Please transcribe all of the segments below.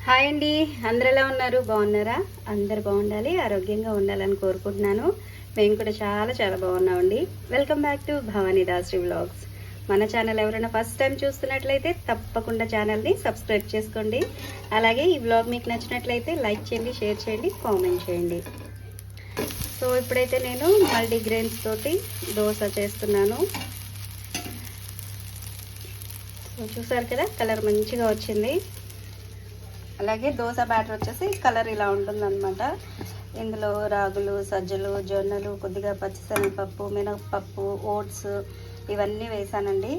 Hi అండి, అందరు ఎలా ఉన్నారు? బాగున్నారా? అందరు బాగుండాలి, ఆరోగ్యంగా ఉండాలని కోరుకుంటున్నాను. మేము కూడా చాలా చాలా బాగున్నామండి. Welcome back to Bhavani Dashri vlogs. మన ఛానల్ ఎవరైనా ఫస్ట్ టైం చూస్తున్నట్లయితే తప్పకుండా ఛానల్ని సబ్స్క్రైబ్ చేసుకోండి. అలాగే ఈ వ్లాగ్ మీకు నచ్చినట్లయితే లైక్ చేయండి, షేర్ చేయండి, కామెంట్ చేయండి. సో ఇప్పుడైతే నేను మల్టీగ్రెయిన్స్ తోటి దోశ చేస్తున్నాను. సో చూసారు కదా, కలర్ మంచిగా వచ్చింది. అలాగే దోశ బ్యాటర్ వచ్చేసి కలర్ ఇలా ఉంటుందన్నమాట. ఇందులో రాగులు, సజ్జలు, జొన్నలు, కొద్దిగా పచ్చిశనగపప్పు, మినపప్పు, ఓట్స్ ఇవన్నీ వేసానండి.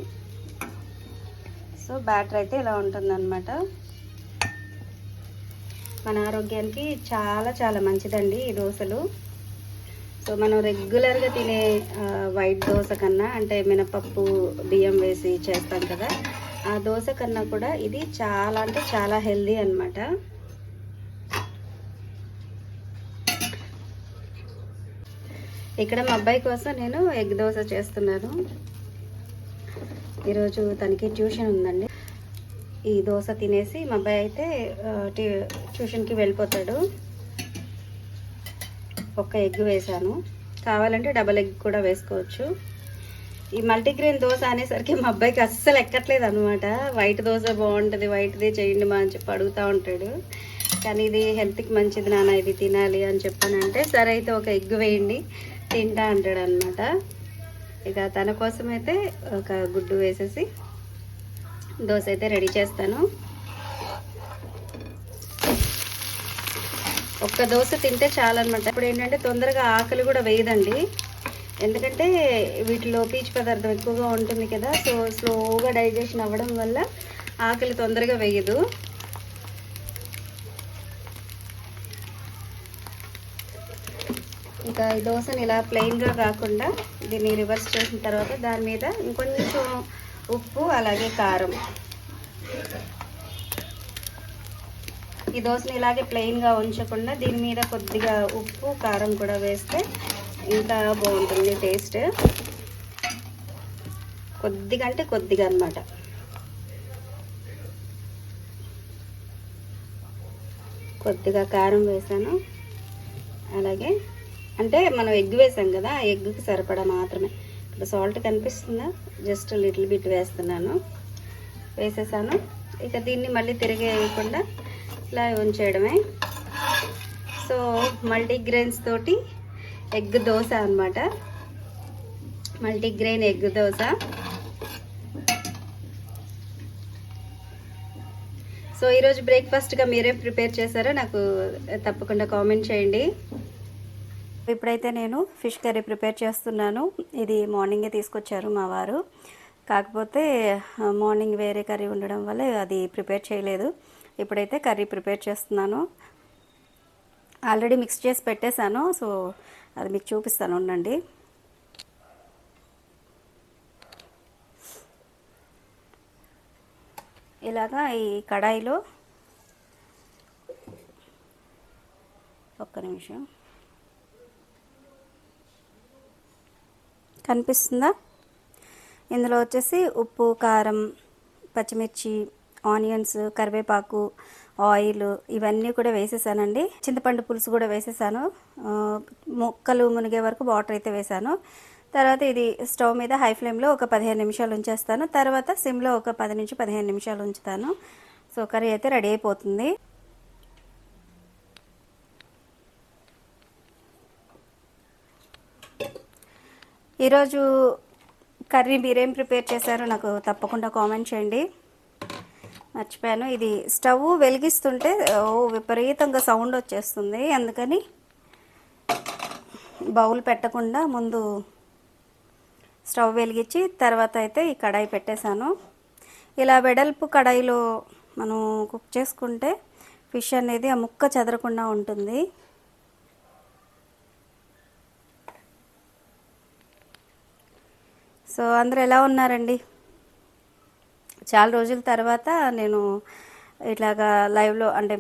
సో బ్యాటర్ అయితే ఇలా ఉంటుందన్నమాట. మన ఆరోగ్యానికి చాలా చాలా మంచిదండి ఈ దోశలు. సో మనం రెగ్యులర్గా తినే వైట్ దోశ కన్నా, అంటే మినపప్పు బియ్యం వేసి చేస్తాం కదా, ఆ దోశ కన్నా కూడా ఇది చాలా అంటే చాలా హెల్దీ అన్నమాట. ఇక్కడ మా అబ్బాయి కోసం నేను ఎగ్ దోశ చేస్తున్నాను. ఈరోజు తనకి ట్యూషన్ ఉందండి. ఈ దోశ తినేసి మా అబ్బాయి అయితే ట్యూషన్కి వెళ్ళిపోతాడు. ఒక్క ఎగ్ వేసాను, కావాలంటే డబల్ ఎగ్ కూడా వేసుకోవచ్చు. ఈ మల్టీగ్రెయిన్ దోశ అనేసరికి మా అబ్బాయికి అస్సలు ఎక్కట్లేదు అనమాట. వైట్ దోశ బాగుంటుంది, వైట్దే చేయండి మా అని చెప్పి అడుగుతూ ఉంటాడు. కానీ ఇది హెల్త్కి మంచిది నాన్న, ఇది తినాలి అని చెప్పానంటే సరే అయితే ఒక ఎగ్ వేయండి తింటా అంటాడు అనమాట. ఇక తన కోసం అయితే ఒక గుడ్డు వేసేసి దోశ అయితే రెడీ చేస్తాను. ఒక్క దోశ తింటే చాలన్నమాట. ఇప్పుడు ఏంటంటే తొందరగా ఆకలి కూడా వేయదండి, ఎందుకంటే వీటిలో పీచు పదార్థం ఎక్కువగా ఉంటుంది కదా. సో స్లోగా డైజెషన్ అవ్వడం వల్ల ఆకలి తొందరగా వేయదు. ఇంకా ఈ దోశని ఇలా ప్లెయిన్గా కాకుండా దీన్ని రివర్స్ చేసిన తర్వాత దాని మీద ఇంకొంచెం ఉప్పు అలాగే కారం, ఈ దోశని ఇలాగే ప్లెయిన్గా ఉంచకుండా దీని మీద కొద్దిగా ఉప్పు కారం కూడా వేస్తే ఇంకా బాగుంటుంది టేస్ట్. కొద్దిగా అంటే కొద్దిగా అన్నమాట. కొద్దిగా కారం వేసాను, అలాగే అంటే మనం ఎగ్ వేసాం కదా, ఆ ఎగ్కి సరిపడా మాత్రమే. ఇక్కడ సాల్ట్ కనిపిస్తుందా, జస్ట్ లిటిల్ బిట్ వేస్తున్నాను, వేసేసాను. ఇక దీన్ని మళ్ళీ తిరిగేయకుండా ఇలా ఉంచేయడమే. సో మల్టీగ్రెయిన్స్ తోటి ఎగ్ దోశ అన్నమాట, మల్టీగ్రెయిన్ ఎగ్ దోశ. సో ఈరోజు బ్రేక్ఫాస్ట్గా మీరేం ప్రిపేర్ చేశారో నాకు తప్పకుండా కామెంట్ చేయండి. ఇప్పుడైతే నేను ఫిష్ కర్రీ ప్రిపేర్ చేస్తున్నాను. ఇది మార్నింగే తీసుకొచ్చారు మా వారు, కాకపోతే మార్నింగ్ వేరే కర్రీ ఉండడం వల్ల అది ప్రిపేర్ చేయలేదు. ఇప్పుడైతే కర్రీ ప్రిపేర్ చేస్తున్నాను. ఆల్రెడీ మిక్స్ చేసి పెట్టేశాను, సో అది మీకు చూపిస్తాను, ఉండండి. ఇలాగా ఈ కడాయిలో ఒక్క నిమిషం, కనిపిస్తుందా? ఇందులో వచ్చేసి ఉప్పు, కారం, పచ్చిమిర్చి, ఆనియన్స్, కరివేపాకు, ఆయిల్ ఇవన్నీ కూడా వేసేసానండి. చింతపండు పులుసు కూడా వేసేసాను. ముక్కలు మునిగే వరకు వాటర్ అయితే వేసాను. తర్వాత ఇది స్టవ్ మీద హై ఫ్లేమ్లో ఒక 15 నిమిషాలు ఉంచేస్తాను. తర్వాత సిమ్లో ఒక 10 నుంచి 15 నిమిషాలు ఉంచుతాను. సో కర్రీ అయితే రెడీ అయిపోతుంది. ఈరోజు కర్రీ మీరేం ప్రిపేర్ చేశారో నాకు తప్పకుండా కామెంట్ చేయండి. మర్చిపోయాను, ఇది స్టవ్ వెలిగిస్తుంటే విపరీతంగా సౌండ్ వచ్చేస్తుంది, అందుకని బౌల్ పెట్టకుండా ముందు స్టవ్ వెలిగించి తర్వాత అయితే ఈ కడాయి పెట్టేశాను. ఇలా వెడల్పు కడాయిలో మనం కుక్ చేసుకుంటే ఫిష్ అనేది ఆ ముక్క చెదరకుండా ఉంటుంది. సో అందరూ ఎలా ఉన్నారండి? చాలా రోజుల తర్వాత నేను ఇట్లాగా లైవ్లో అంటే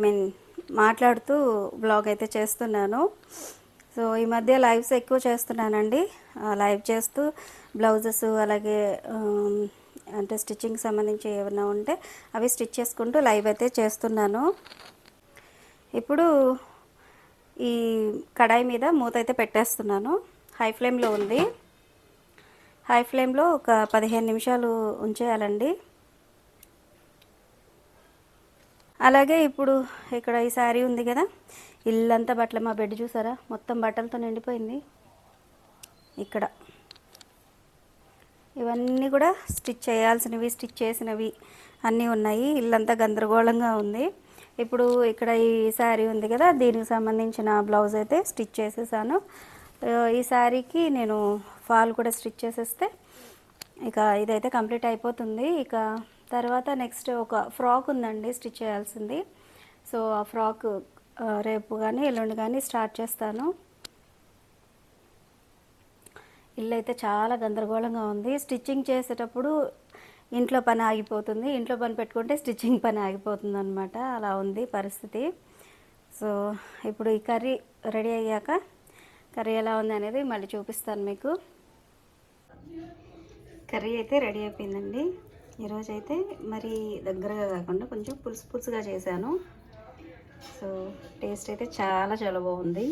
మాట్లాడుతూ బ్లాగ్ అయితే చేస్తున్నాను. సో ఈ మధ్య లైవ్స్ ఎక్కువ చేస్తున్నానండి. లైవ్ చేస్తూ బ్లౌజెస్ అలాగే అంటే స్టిచ్చింగ్ సంబంధించి ఏమైనా ఉంటే అవి స్టిచ్ చేసుకుంటూ లైవ్ అయితే చేస్తున్నాను. ఇప్పుడు ఈ కడాయి మీద మూత అయితే పెట్టేస్తున్నాను. హై ఫ్లేమ్లో ఉంది. హై ఫ్లేమ్లో ఒక 15 నిమిషాలు ఉంచేయాలండి. అలాగే ఇప్పుడు ఇక్కడ ఈ శారీ ఉంది కదా, ఇల్లంతా బట్టలు. మా బెడ్ చూసారా, మొత్తం బట్టలతో నిండిపోయింది. ఇక్కడ ఇవన్నీ కూడా స్టిచ్ చేయాల్సినవి, స్టిచ్ చేసినవి అన్నీ ఉన్నాయి. ఇల్లంతా గందరగోళంగా ఉంది. ఇప్పుడు ఇక్కడ ఈ శారీ ఉంది కదా, దీనికి సంబంధించిన బ్లౌజ్ అయితే స్టిచ్ చేసేసాను. ఈ శారీకి నేను ఫాల్ కూడా స్టిచ్ చేసేస్తే ఇక ఇదైతే కంప్లీట్ అయిపోతుంది. ఇక తర్వాత నెక్స్ట్ ఒక ఫ్రాక్ ఉందండి స్టిచ్ చేయాల్సింది. సో ఆ ఫ్రాక్ రేపు కానీ ఎల్లుండి కానీ స్టార్ట్ చేస్తాను. ఇల్లు అయితే చాలా గందరగోళంగా ఉంది. స్టిచ్చింగ్ చేసేటప్పుడు ఇంట్లో పని ఆగిపోతుంది, ఇంట్లో పని పెట్టుకుంటే స్టిచ్చింగ్ పని ఆగిపోతుంది అనమాట. అలా ఉంది పరిస్థితి. సో ఇప్పుడు ఈ కర్రీ రెడీ అయ్యాక కర్రీ ఎలా ఉంది అనేది మళ్ళీ చూపిస్తాను మీకు. కర్రీ అయితే రెడీ అయిపోయిందండి. ఈరోజు అయితే మరి దగ్గరగా కాకుండా కొంచెం పులుసుగా చేశాను. సో టేస్ట్ అయితే చాలా చాలా బాగుంది.